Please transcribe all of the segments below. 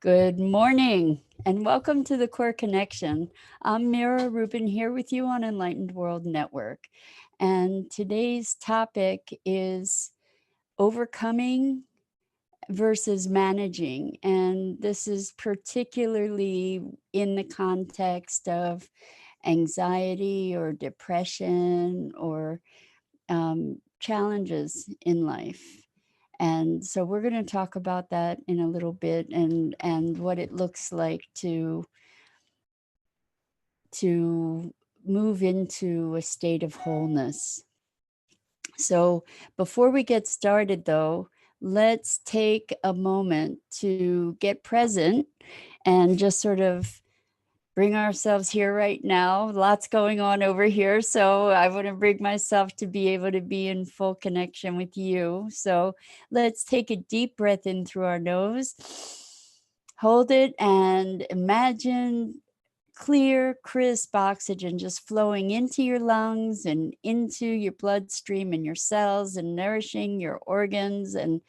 Good morning and welcome to the Core Connection. I'm Mira Rubin here with you on Enlightened World Network. And today's topic is overcoming versus managing. And this is particularly in the context of anxiety or depression or challenges in life. And so we're going to talk about that in a little bit and what it looks like to move into a state of wholeness. So before we get started though, let's take a moment to get present and just sort of bring ourselves here right now. Lots going on over here. So I want to bring myself to be able to be in full connection with you. So let's take a deep breath in through our nose. Hold it and imagine clear, crisp oxygen just flowing into your lungs and into your bloodstream and your cells and nourishing your organs and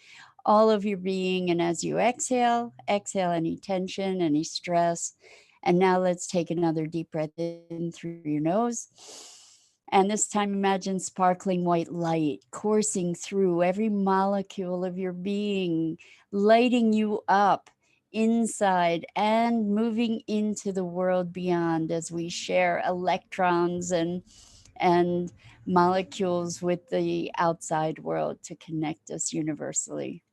all of your being. And as you exhale, exhale any tension, any stress. And now let's take another deep breath in through your nose. And this time, imagine sparkling white light coursing through every molecule of your being, lighting you up inside and moving into the world beyond as we share electrons and molecules with the outside world to connect us universally.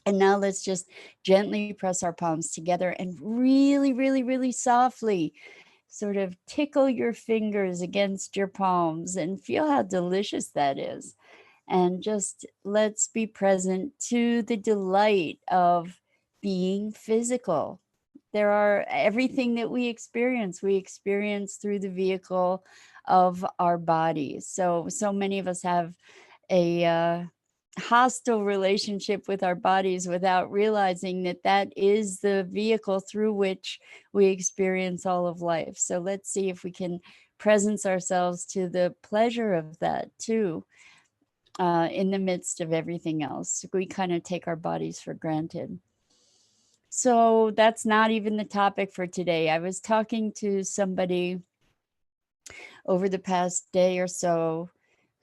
And now let's just gently press our palms together and really, really, really softly sort of tickle your fingers against your palms and feel how delicious that is. And just let's be present to the delight of being physical. There are everything that we experience through the vehicle of our bodies. So many of us have a hostile relationship with our bodies without realizing that that is the vehicle through which we experience all of life. So let's see if we can presence ourselves to the pleasure of that too, in the midst of everything else. We kind of take our bodies for granted. So that's not even the topic for today. I was talking to somebody over the past day or so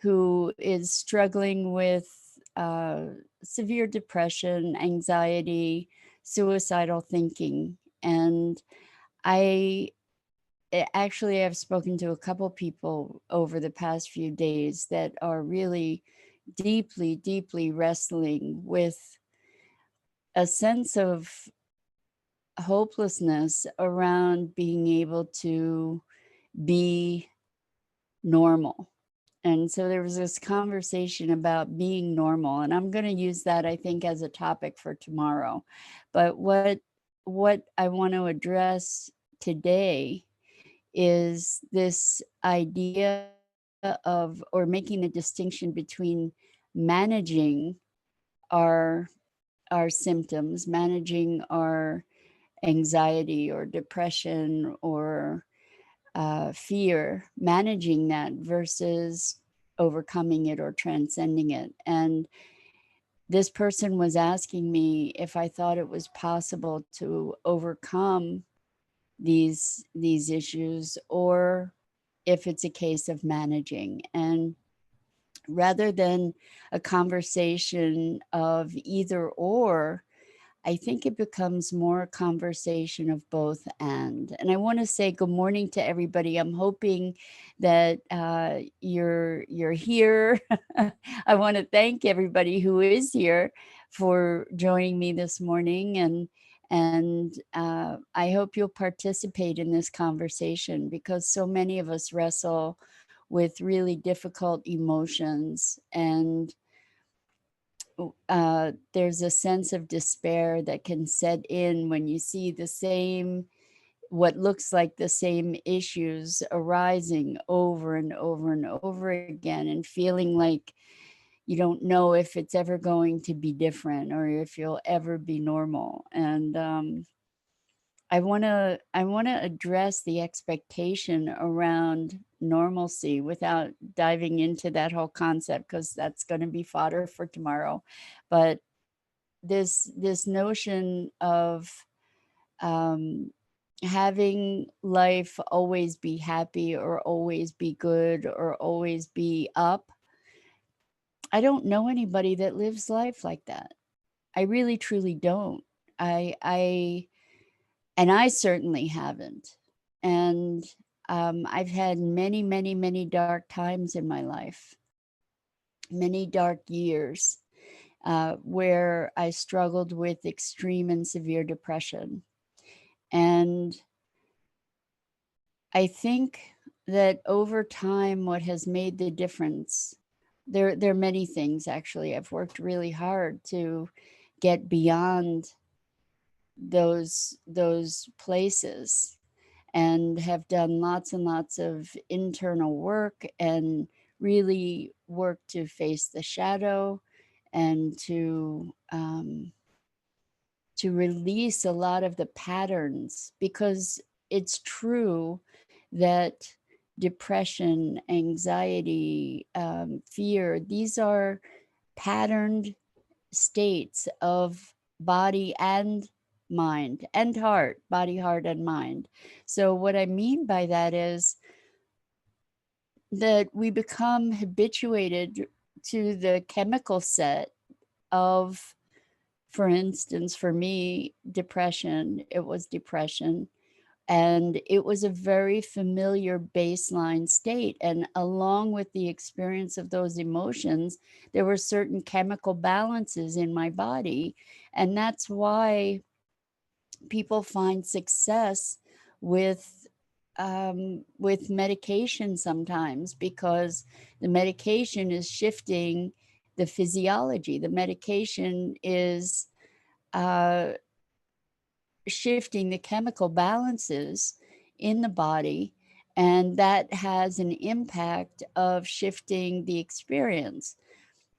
who is struggling with uh, severe depression, anxiety, suicidal thinking. And I actually have spoken to a couple people over the past few days that are really deeply, deeply wrestling with a sense of hopelessness around being able to be normal. And so there was this conversation about being normal, and I'm going to use that, I think, as a topic for tomorrow. But what I want to address today is this idea of, or making the distinction between managing our our symptoms, managing our anxiety or depression or fear, managing that versus overcoming it or transcending it. And this person was asking me if I thought it was possible to overcome these issues or if it's a case of managing. And rather than a conversation of either or, I think it becomes more a conversation of both and. And I want to say good morning to everybody. I'm hoping that you're here. I want to thank everybody who is here for joining me this morning, and I hope you'll participate in this conversation because so many of us wrestle with really difficult emotions, and there's a sense of despair that can set in when you see the same, what looks like the same issues arising over and over and over again, and feeling like you don't know if it's ever going to be different or if you'll ever be normal. And I want to address the expectation around normalcy without diving into that whole concept because that's going to be fodder for tomorrow. But this notion of having life always be happy or always be good or always be up. I don't know anybody that lives life like that. I really truly don't. I and I certainly haven't. And I've had many, many, many dark times in my life, many dark years where I struggled with extreme and severe depression. And I think that over time, what has made the difference, there are many things actually. I've worked really hard to get beyond those places and have done lots and lots of internal work and really work to face the shadow and to release a lot of the patterns, because it's true that depression, anxiety, fear, these are patterned states of body and mind and heart, body, heart, and mind. So, what I mean by that is that we become habituated to the chemical set of, for instance, for me, depression, it was depression. And it was a very familiar baseline state. And along with the experience of those emotions, there were certain chemical balances in my body. And that's why people find success with medication sometimes, because the medication is shifting the physiology. The medication is uh, shifting the chemical balances in the body, and that has an impact of shifting the experience.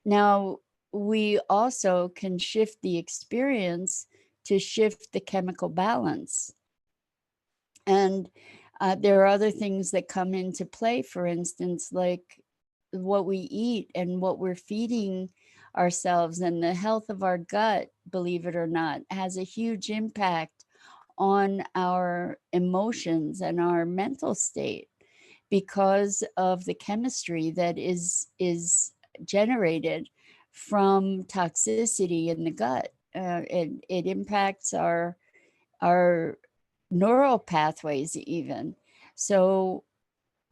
Now, we also can shift the experience to shift the chemical balance. And there are other things that come into play, for instance, like what we eat and what we're feeding ourselves, and the health of our gut, believe it or not, has a huge impact on our emotions and our mental state, because of the chemistry that is generated from toxicity in the gut. It impacts our neural pathways even. So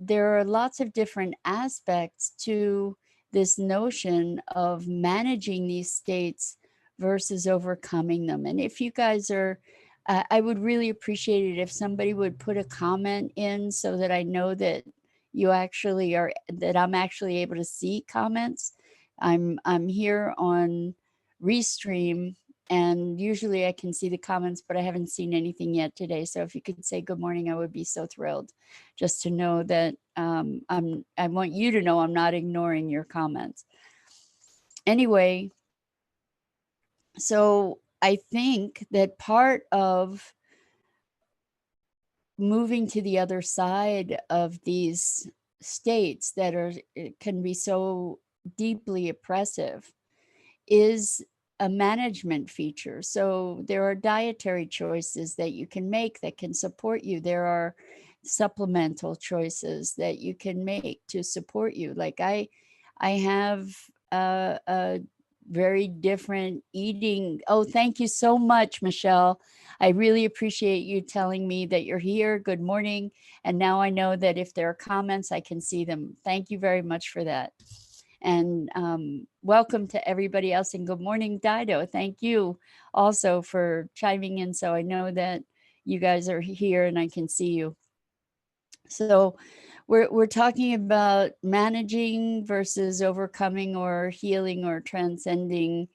there are lots of different aspects to this notion of managing these states versus overcoming them. And if you guys are, I would really appreciate it if somebody would put a comment in so that I know that you actually are, that I'm actually able to see comments. I'm here on Restream, and usually I can see the comments, but I haven't seen anything yet today. So if you could say good morning, I would be so thrilled, just to know that I want you to know I'm not ignoring your comments. Anyway, so I think that part of moving to the other side of these states that are can be so deeply oppressive is a management feature. So there are dietary choices that you can make that can support you. There are supplemental choices that you can make to support you. Like I have a very different eating. Oh, thank you so much, Michelle. I really appreciate you telling me that you're here. Good morning. And now I know that if there are comments, I can see them. Thank you very much for that. And welcome to everybody else. And good morning, Dido. Thank you also for chiming in. So I know that you guys are here and I can see you. So we're talking about managing versus overcoming or healing or transcending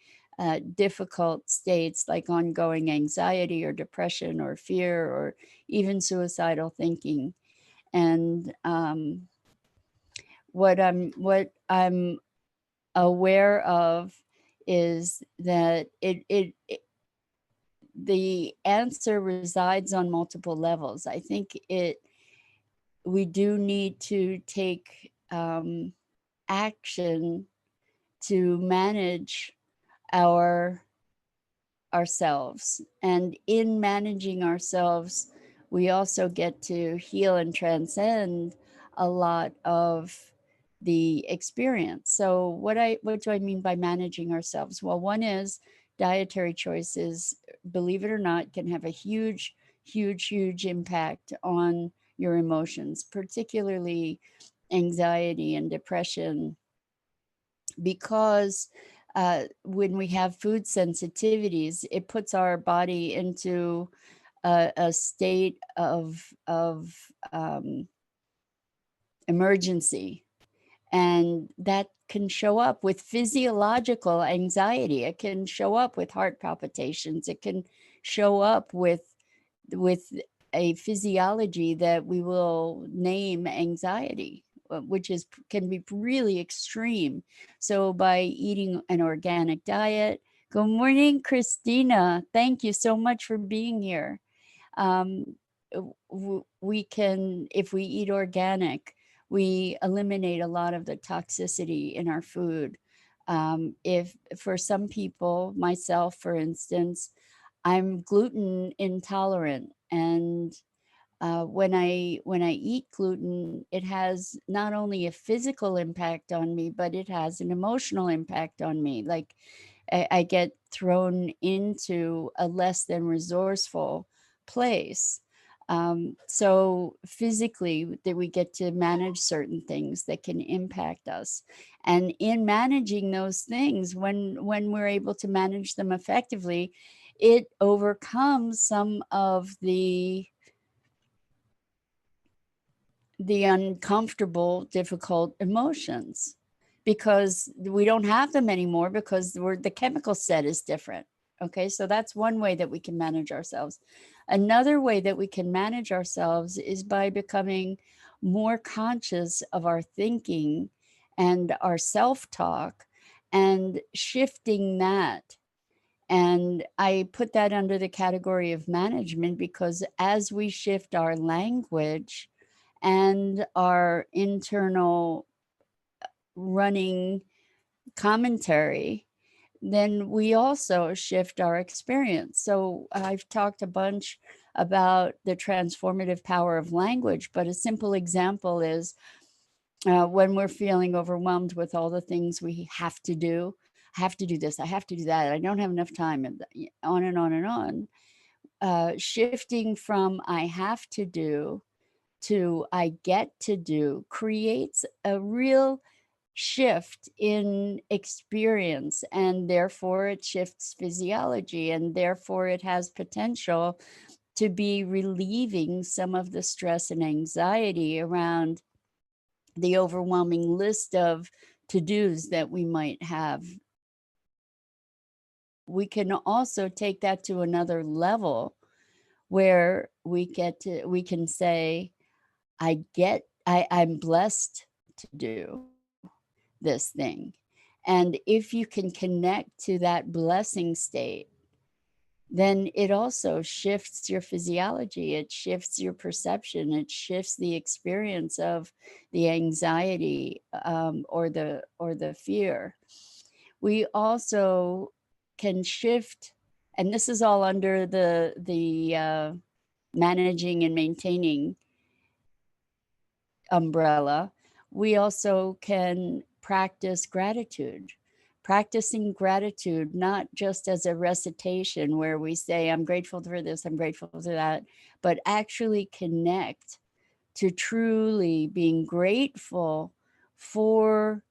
difficult states like ongoing anxiety or depression or fear or even suicidal thinking. And what I'm aware of is that the answer resides on multiple levels. I think we do need to take action to manage our ourselves. And in managing ourselves, we also get to heal and transcend a lot of the experience. So what do I mean by managing ourselves? Well, one is dietary choices, believe it or not, can have a huge impact on your emotions, particularly anxiety and depression, because when we have food sensitivities, it puts our body into a state of emergency, and that can show up with physiological anxiety. It can show up with heart palpitations. It can show up with a physiology that we will name anxiety, which is can be really extreme. So by eating an organic diet. Good morning, Christina. Thank you so much for being here. Um, we can, if we eat organic, we eliminate a lot of the toxicity in our food. If for some people, myself, for instance, I'm gluten intolerant, and when I eat gluten, it has not only a physical impact on me, but it has an emotional impact on me. Like I get thrown into a less than resourceful place. So physically, that we get to manage certain things that can impact us, and in managing those things, when we're able to manage them effectively, it overcomes some of the uncomfortable, difficult emotions, because we don't have them anymore because the chemical set is different. Okay, so that's one way that we can manage ourselves. Another way that we can manage ourselves is by becoming more conscious of our thinking and our self-talk and shifting that. And I put that under the category of management, because as we shift our language and our internal running commentary, then we also shift our experience. So I've talked a bunch about the transformative power of language, but a simple example is when we're feeling overwhelmed with all the things we have to do. I have to do this, I have to do that, I don't have enough time, and on and on and on. Shifting from I have to do to I get to do creates a real shift in experience, and therefore it shifts physiology, and therefore it has potential to be relieving some of the stress and anxiety around the overwhelming list of to-dos that we might have. We can also take that to another level, where we can say, I'm blessed to do this thing. And if you can connect to that blessing state, then it also shifts your physiology, it shifts your perception, it shifts the experience of the anxiety, or the fear. We also can shift, and this is all under the managing and maintaining umbrella. We also can practice gratitude. Practicing gratitude, not just as a recitation where we say, I'm grateful for this, I'm grateful for that, but actually connect to truly being grateful for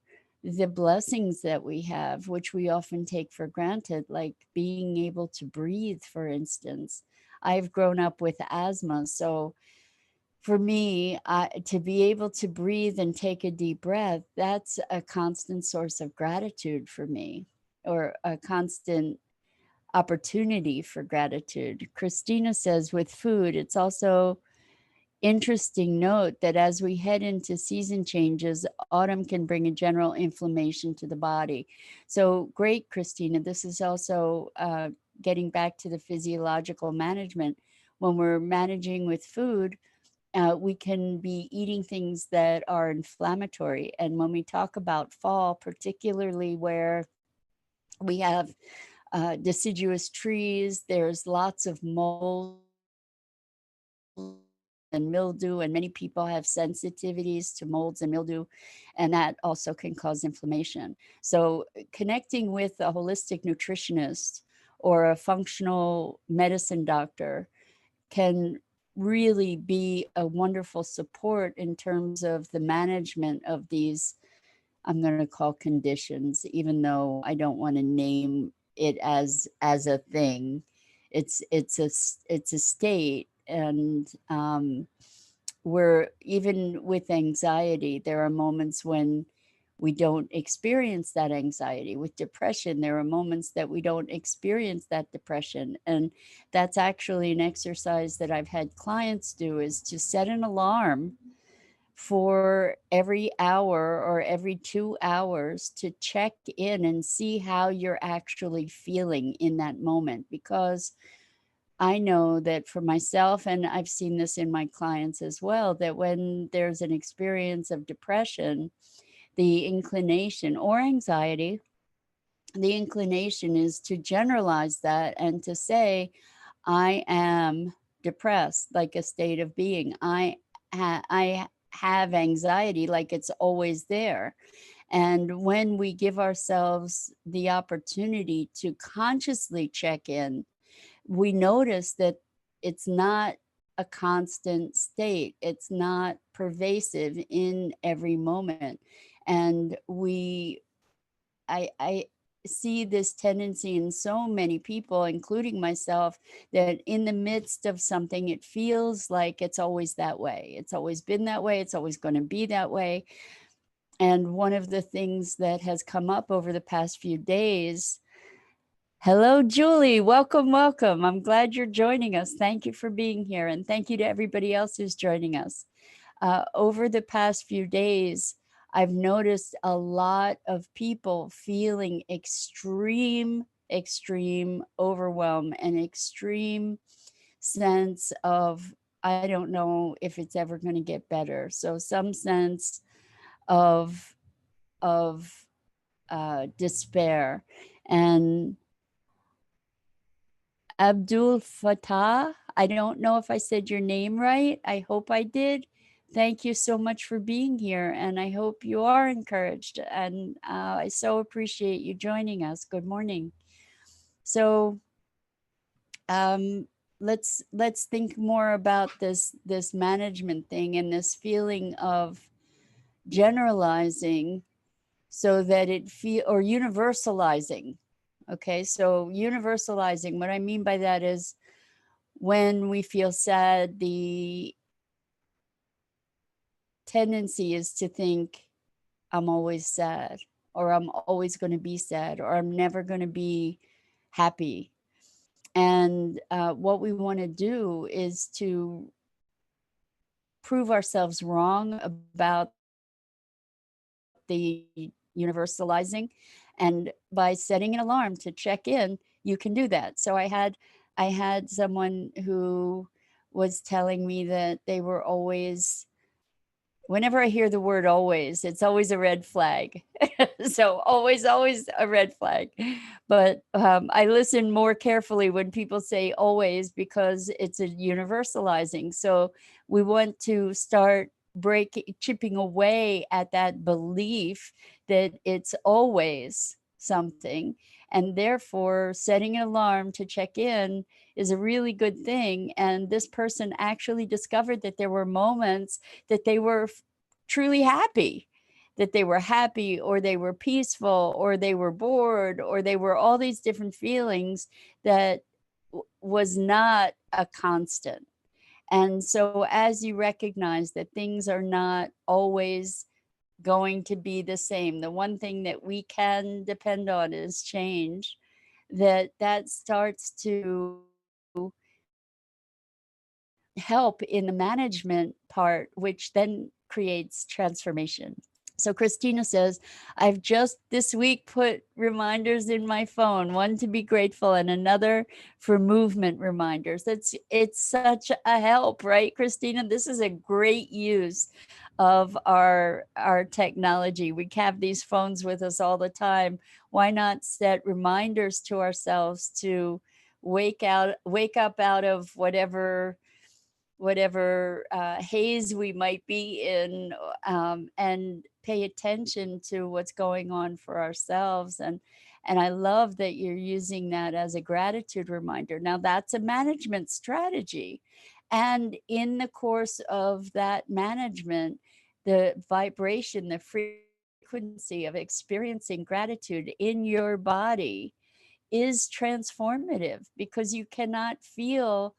the blessings that we have, which we often take for granted, like being able to breathe, for instance. I've grown up with asthma, so for me, to be able to breathe and take a deep breath, that's a constant source of gratitude for me, or a constant opportunity for gratitude. Christina says, with food, it's also interesting note that as we head into season changes, autumn can bring a general inflammation to the body. So great, Christina. This is also getting back to the physiological management. When we're managing with food, we can be eating things that are inflammatory. And when we talk about fall, particularly where we have deciduous trees. There's lots of mold and mildew, and many people have sensitivities to molds and mildew, and that also can cause inflammation. So connecting with a holistic nutritionist or a functional medicine doctor can really be a wonderful support in terms of the management of these, I'm going to call conditions, even though I don't want to name it as a thing. It's a state, and where even with anxiety, there are moments when we don't experience that anxiety. With depression, there are moments that we don't experience that depression. And that's actually an exercise that I've had clients do, is to set an alarm for every hour or every 2 hours to check in and see how you're actually feeling in that moment. Because I know that for myself, and I've seen this in my clients as well, that when there's an experience of depression, the inclination, or anxiety, the inclination is to generalize that and to say, I am depressed, like a state of being. I have anxiety, like it's always there. And when we give ourselves the opportunity to consciously check in, we notice that it's not a constant state. It's not pervasive in every moment. And I see this tendency in so many people, including myself, that in the midst of something, it feels like it's always that way. It's always been that way. It's always going to be that way. And one of the things that has come up over the past few days, hello, Julie. Welcome, welcome. I'm glad you're joining us. Thank you for being here. And thank you to everybody else who's joining us. Over the past few days, I've noticed a lot of people feeling extreme overwhelm and extreme sense of, I don't know if it's ever going to get better. So some sense of despair. And Abdul Fattah, I don't know if I said your name right. I hope I did. Thank you so much for being here, and I hope you are encouraged. And I so appreciate you joining us. Good morning. So let's think more about this management thing and this feeling of generalizing so that it or universalizing. Okay, so universalizing, what I mean by that is, when we feel sad, the tendency is to think, I'm always sad, or I'm always going to be sad, or I'm never going to be happy. And what we want to do is to prove ourselves wrong about the universalizing. And by setting an alarm to check in, you can do that. So I had someone who was telling me that they were always, whenever I hear the word always, it's always a red flag. So always a red flag. But I listen more carefully when people say always, because it's a universalizing. So we want to start chipping away at that belief that it's always something. And therefore, setting an alarm to check in is a really good thing. And this person actually discovered that there were moments that they were truly happy, that they were happy, or they were peaceful, or they were bored, or they were all these different feelings that was not a constant. And so as you recognize that things are not always going to be the same, the one thing that we can depend on is change, that starts to help in the management part, which then creates transformation. So Christina says, I've just this week put reminders in my phone, one to be grateful and another for movement reminders. It's such a help, right, Christina? This is a great use of our technology. We have these phones with us all the time. Why not set reminders to ourselves to wake up out of whatever haze we might be in, and pay attention to what's going on for ourselves. And I love that you're using that as a gratitude reminder. Now that's a management strategy. And in the course of that management, the vibration, the frequency of experiencing gratitude in your body is transformative, because you cannot feel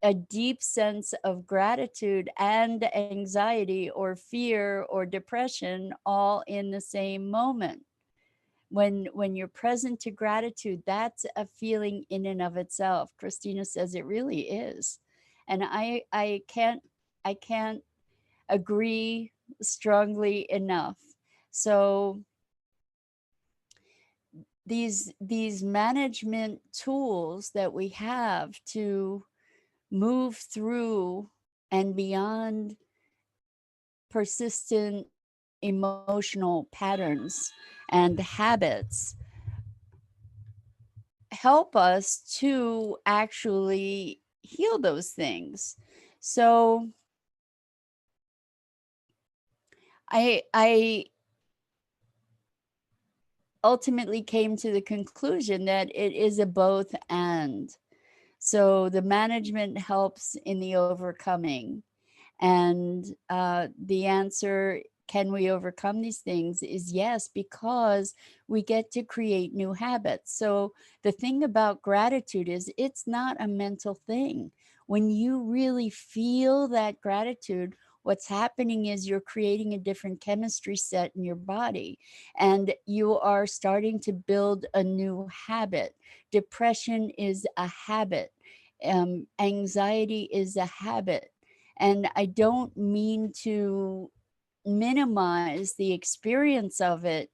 a deep sense of gratitude and anxiety or fear or depression all in the same moment. When you're present to gratitude, that's a feeling in and of itself. Christina says it really is. And I can't agree strongly enough. So these management tools that we have to move through and beyond persistent emotional patterns and habits help us to actually heal those things. So I ultimately came to the conclusion that it is a both and. So the management helps in the overcoming. And the answer, can we overcome these things, is yes, because we get to create new habits. So the thing about gratitude is it's not a mental thing. When you really feel that gratitude, what's happening is you're creating a different chemistry set in your body, and you are starting to build a new habit. Depression is a habit. Anxiety is a habit. And I don't mean to minimize the experience of it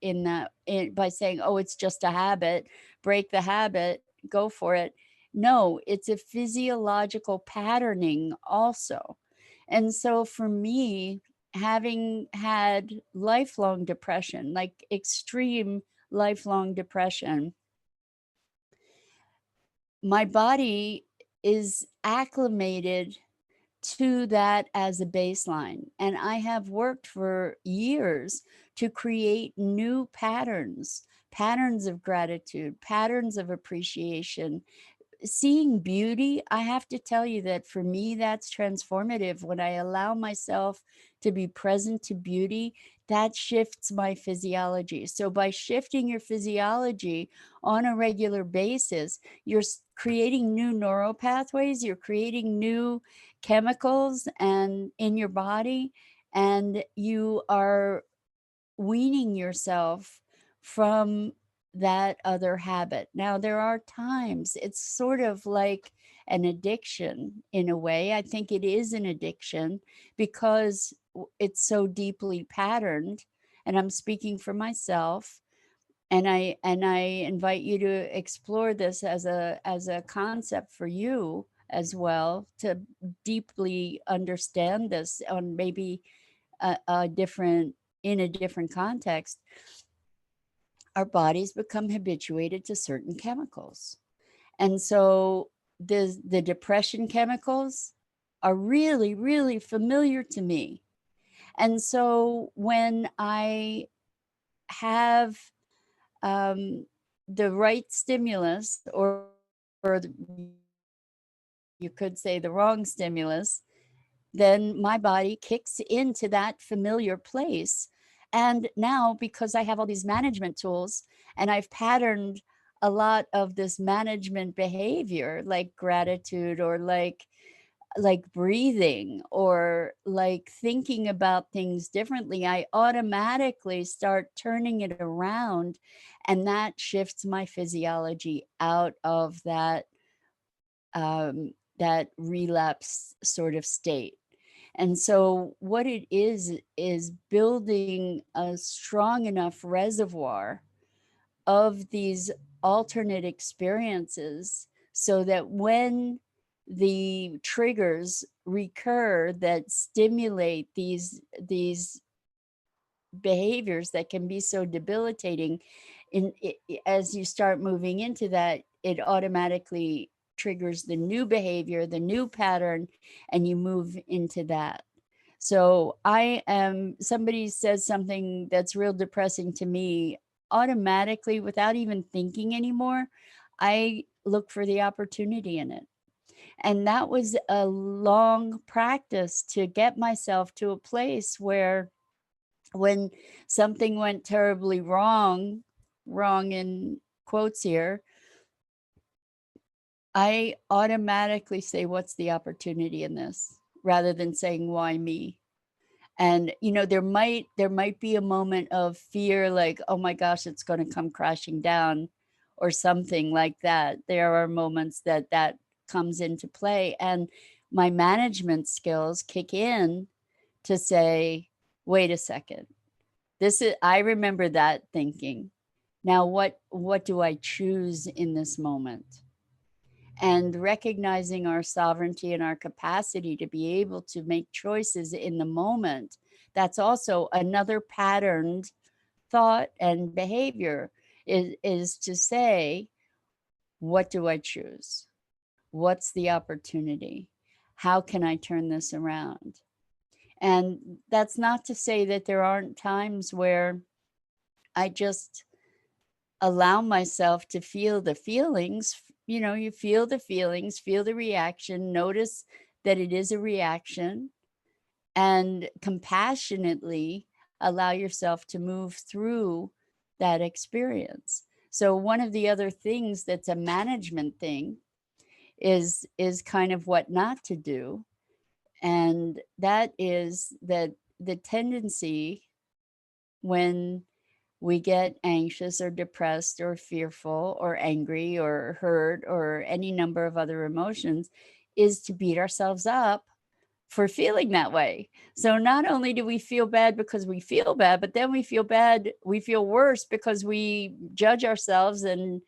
by saying, oh, it's just a habit, break the habit, go for it. No, it's a physiological patterning also. And so for me, having had lifelong depression, like extreme lifelong depression, my body is acclimated to that as a baseline. And I have worked for years to create new patterns, patterns of gratitude, patterns of appreciation, seeing beauty. I have to tell you that for me, that's transformative. When I allow myself to be present to beauty, that shifts my physiology. So by shifting your physiology on a regular basis, you're creating new neural pathways, you're creating new chemicals and in your body, and you are weaning yourself from that other habit. Now, there are times it's sort of like an addiction in a way. I think it is an addiction because it's so deeply patterned. And I'm speaking for myself. And I invite you to explore this as a concept for you as well, to deeply understand this on maybe a different in a different context. Our bodies become habituated to certain chemicals. And so the depression chemicals are really, really familiar to me. And so when I have the right stimulus, or you could say the wrong stimulus, then my body kicks into that familiar place. And now, because I have all these management tools and I've patterned a lot of this management behavior, like gratitude, or like breathing, or like thinking about things differently, I automatically start turning it around, and that shifts my physiology out of that relapse sort of state. And so what it is building a strong enough reservoir of these alternate experiences so that when the triggers recur that stimulate these behaviors that can be so debilitating, as you start moving into that, it automatically triggers the new behavior, the new pattern, and you move into that. So somebody says something that's real depressing to me, automatically, without even thinking anymore, I look for the opportunity in it. And that was a long practice to get myself to a place where, when something went terribly wrong, wrong in quotes here, I automatically say, what's the opportunity in this? Rather than saying, why me? And, there might be a moment of fear, like, oh my gosh, it's going to come crashing down or something like that. There are moments that comes into play, and my management skills kick in to say, wait a second. I remember that thinking. Now what do I choose in this moment? And recognizing our sovereignty and our capacity to be able to make choices in the moment, that's also another patterned thought and behavior, is to say, what do I choose? What's the opportunity? How can I turn this around? And that's not to say that there aren't times where I just allow myself to feel the feelings. You feel the feelings, feel the reaction, notice that it is a reaction, and compassionately allow yourself to move through that experience. So one of the other things that's a management thing is kind of what not to do. And that is that the tendency, when we get anxious or depressed or fearful or angry or hurt or any number of other emotions, is to beat ourselves up for feeling that way. So not only do we feel bad because we feel bad, but then we feel worse because we judge ourselves and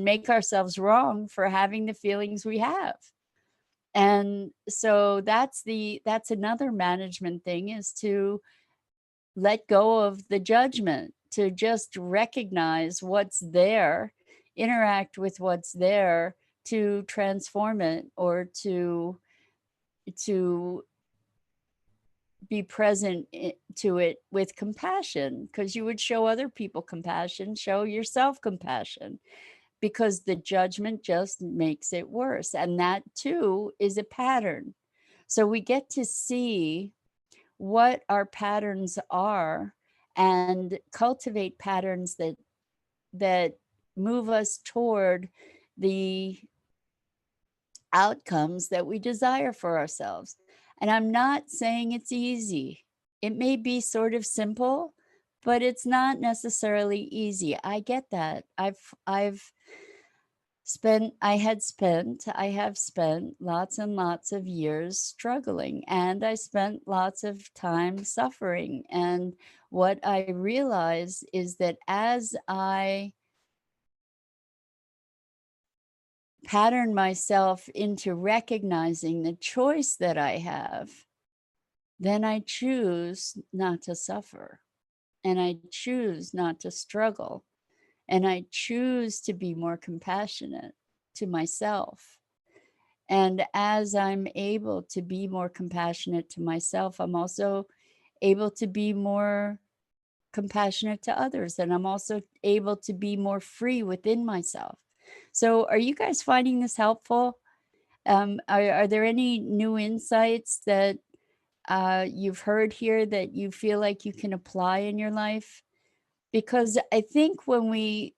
make ourselves wrong for having the feelings we have. And so that's another management thing, is to let go of the judgment, to just recognize what's there, interact with what's there, to transform it, or to be present to it with compassion, because you would show other people compassion, show yourself compassion, because the judgment just makes it worse. And that too is a pattern. So we get to see what our patterns are and cultivate patterns that move us toward the outcomes that we desire for ourselves. And I'm not saying it's easy. It may be sort of simple, but it's not necessarily easy. I get that. I have spent lots and lots of years struggling, and I spent lots of time suffering. And what I realize is that as I pattern myself into recognizing the choice that I have, then I choose not to suffer, and I choose not to struggle, and I choose to be more compassionate to myself. And as I'm able to be more compassionate to myself, I'm also able to be more compassionate to others. And I'm also able to be more free within myself. So, are you guys finding this helpful? Are there any new insights that you've heard here that you feel like you can apply in your life? Because I think when we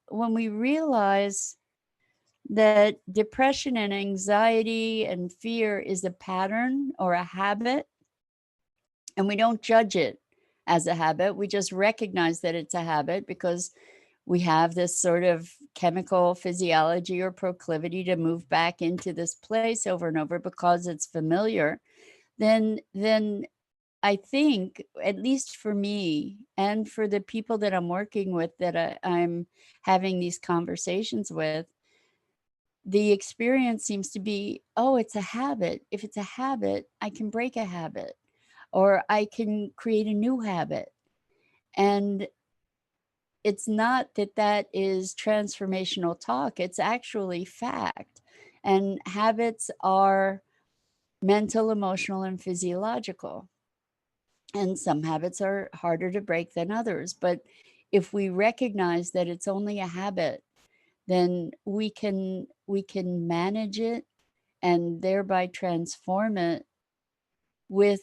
realize that depression and anxiety and fear is a pattern or a habit, and we don't judge it as a habit, we just recognize that it's a habit because we have this sort of chemical physiology or proclivity to move back into this place over and over because it's familiar. Then I think, at least for me and for the people that I'm working with, that I'm having these conversations with, the experience seems to be, oh, it's a habit. If it's a habit, I can break a habit, or I can create a new habit. And it's not that that is transformational talk, it's actually fact. And habits are mental, emotional, and physiological. And some habits are harder to break than others. But if we recognize that it's only a habit, then we can manage it and thereby transform it with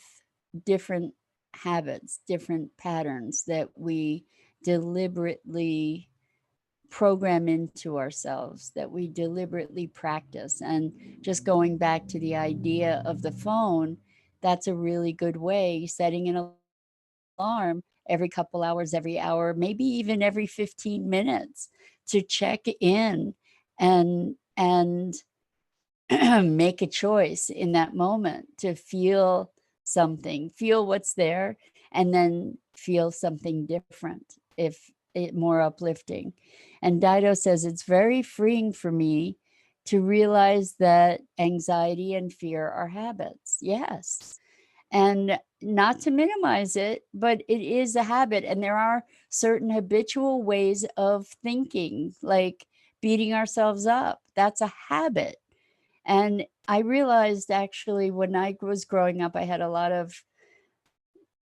different habits, different patterns that we deliberately program into ourselves, that we deliberately practice. And just going back to the idea of the phone, that's a really good way, setting an alarm every couple hours, every hour, maybe even every 15 minutes to check in and make a choice in that moment to feel something, feel what's there, and then feel something different, if it more uplifting. And Dido says, it's very freeing for me to realize that anxiety and fear are habits. Yes. And not to minimize it, but it is a habit. And there are certain habitual ways of thinking, like beating ourselves up. That's a habit. And I realized actually when I was growing up, I had a lot of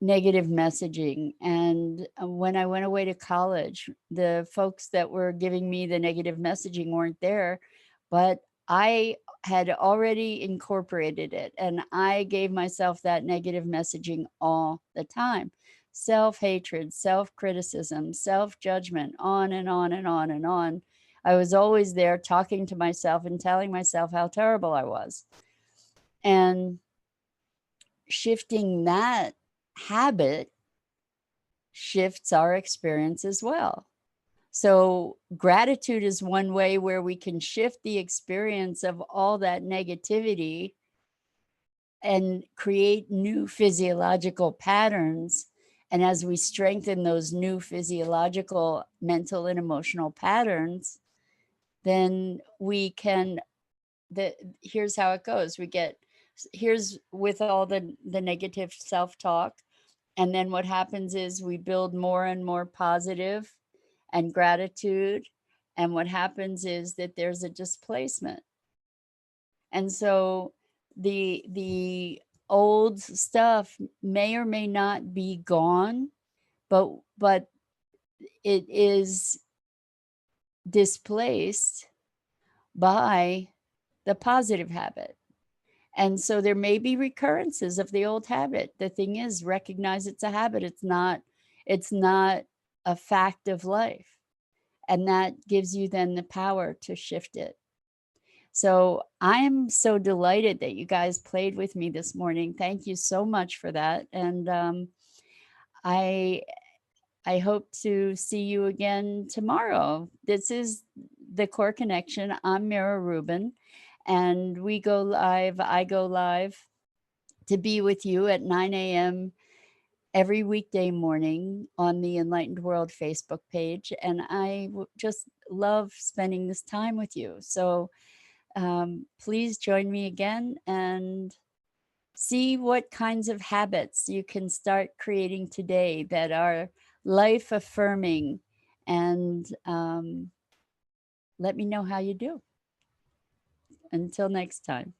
negative messaging. And when I went away to college, the folks that were giving me the negative messaging weren't there, but I had already incorporated it and I gave myself that negative messaging all the time. Self-hatred, self-criticism, self-judgment, on and on and on and on. I was always there talking to myself and telling myself how terrible I was. And shifting that habit shifts our experience as well. So gratitude is one way where we can shift the experience of all that negativity and create new physiological patterns. And as we strengthen those new physiological, mental, and emotional patterns, then we can, here's how it goes. Here's with all the negative self-talk. And then what happens is we build more and more positive and gratitude. And what happens is that there's a displacement. And so the old stuff may or may not be gone, but it is displaced by the positive habit. And so there may be recurrences of the old habit. The thing is, recognize it's a habit. It's not a fact of life. And that gives you then the power to shift it. So I am so delighted that you guys played with me this morning. Thank you so much for that. And I hope to see you again tomorrow. This is The Core Connection. I'm Mira Rubin, and we go live. I go live to be with you at 9 a.m. every weekday morning on the Enlightened World Facebook page. And I just love spending this time with you. So please join me again and see what kinds of habits you can start creating today that are life affirming, and let me know how you do. Until next time.